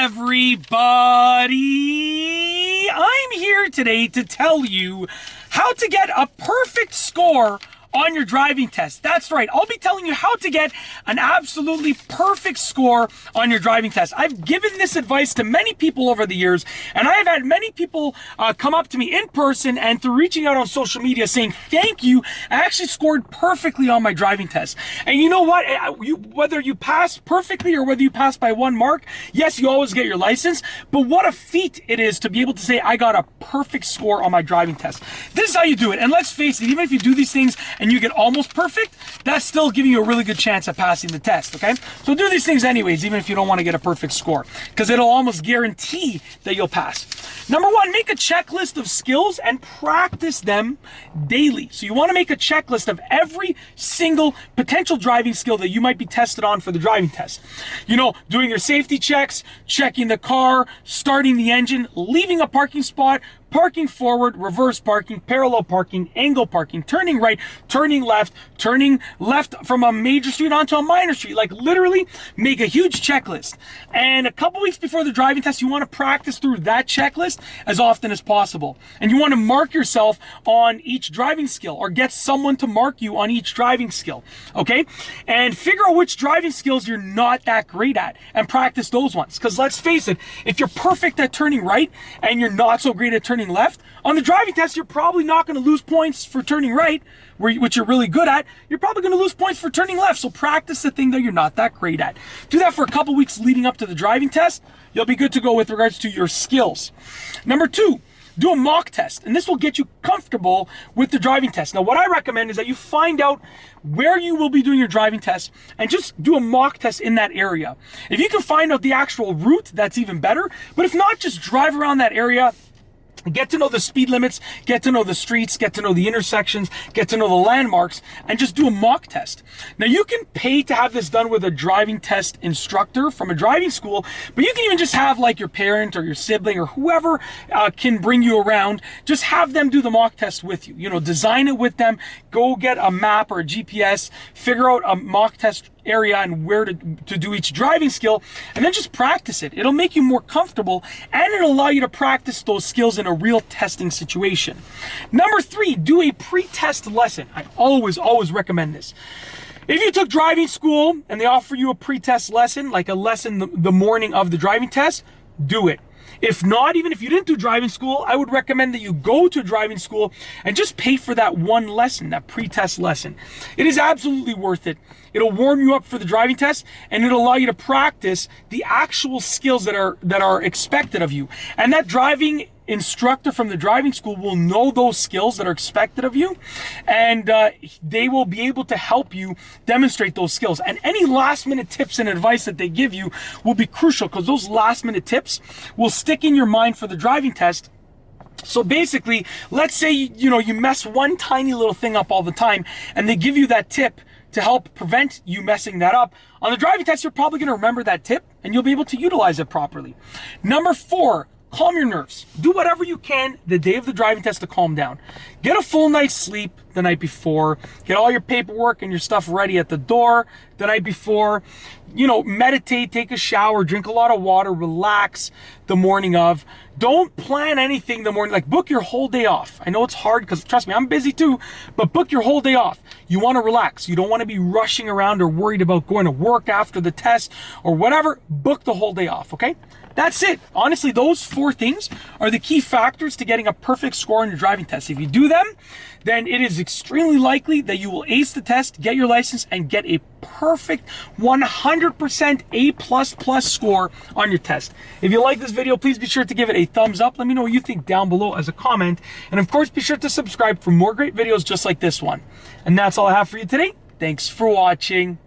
everybody! I'm here today to tell you how to get a perfect score on your driving test. That's right, I'll be telling you how to get an absolutely perfect score on your driving test. I've given this advice to many people over the years, and I have had many people come up to me in person and through reaching out on social media saying, thank you, I actually scored perfectly on my driving test. And you know what, whether you pass perfectly or whether you pass by 1 mark, yes, you always get your license, but what a feat it is to be able to say, I got a perfect score on my driving test. This is how you do it, and let's face it, even if you do these things and you get almost perfect, that's still giving you a really good chance at passing the test, okay? So do these things anyways, even if you don't want to get a perfect score, because it'll almost guarantee that you'll pass. Number 1, make a checklist of skills and practice them daily. So you want to make a checklist of every single potential driving skill that you might be tested on for the driving test. You know, doing your safety checks, checking the car, starting the engine, leaving a parking spot, parking forward, reverse parking, parallel parking, angle parking, turning right, turning left from a major street onto a minor street. Like literally make a huge checklist. And a couple weeks before the driving test, you want to practice through that checklist as often as possible. And you want to mark yourself on each driving skill or get someone to mark you on each driving skill, okay? And figure out which driving skills you're not that great at and practice those ones. Because let's face it, if you're perfect at turning right and you're not so great at turning left, on the driving test, you're probably not going to lose points for turning right, which you're really good at. You're probably going to lose points for turning left. So practice the thing that you're not that great at. Do that for a couple weeks leading up to the driving test. You'll be good to go with regards to your skills. Number 2, do a mock test, and this will get you comfortable with the driving test. Now, what I recommend is that you find out where you will be doing your driving test and just do a mock test in that area. If you can find out the actual route, that's even better. But if not, just drive around that area. Get to know the speed limits, get to know the streets, get to know the intersections, get to know the landmarks, and just do a mock test. Now, you can pay to have this done with a driving test instructor from a driving school, but you can even just have like your parent or your sibling or whoever can bring you around, just have them do the mock test with you. You know, design it with them, go get a map or a GPS, figure out a mock test area and where to do each driving skill, and then just practice it. It'll make you more comfortable and it'll allow you to practice those skills in a real testing situation. Number 3, do a pre-test lesson. I always recommend this. If you took driving school and they offer you a pre-test lesson, like a lesson the morning of the driving test, do it. If not, even if you didn't do driving school, I would recommend that you go to driving school and just pay for that one lesson, that pre-test lesson. It is absolutely worth it. It'll warm you up for the driving test and it'll allow you to practice the actual skills that are expected of you. And that driving instructor from the driving school will know those skills that are expected of you, and they will be able to help you demonstrate those skills. And any last minute tips and advice that they give you will be crucial, because those last minute tips will stick in your mind for the driving test. So basically, let's say you mess one tiny little thing up all the time and they give you that tip to help prevent you messing that up. On the driving test, you're probably going to remember that tip and you'll be able to utilize it properly. Number 4, calm your nerves. Do whatever you can the day of the driving test to calm down. Get a full night's sleep the night before. Get all your paperwork and your stuff ready at the door the night before. You know, meditate, take a shower, drink a lot of water, relax the morning of. Don't plan anything the morning, like book your whole day off. I know it's hard because trust me, I'm busy too, but book your whole day off. You want to relax. You don't want to be rushing around or worried about going to work after the test or whatever. Book the whole day off, okay? That's it. Honestly, those 4 things are the key factors to getting a perfect score on your driving test. If you do them, then it is extremely likely that you will ace the test, get your license, and get a perfect 100% A++ score on your test. If you like this video, please be sure to give it a thumbs up. Let me know what you think down below as a comment. And of course, be sure to subscribe for more great videos just like this one. And that's all I have for you today. Thanks for watching.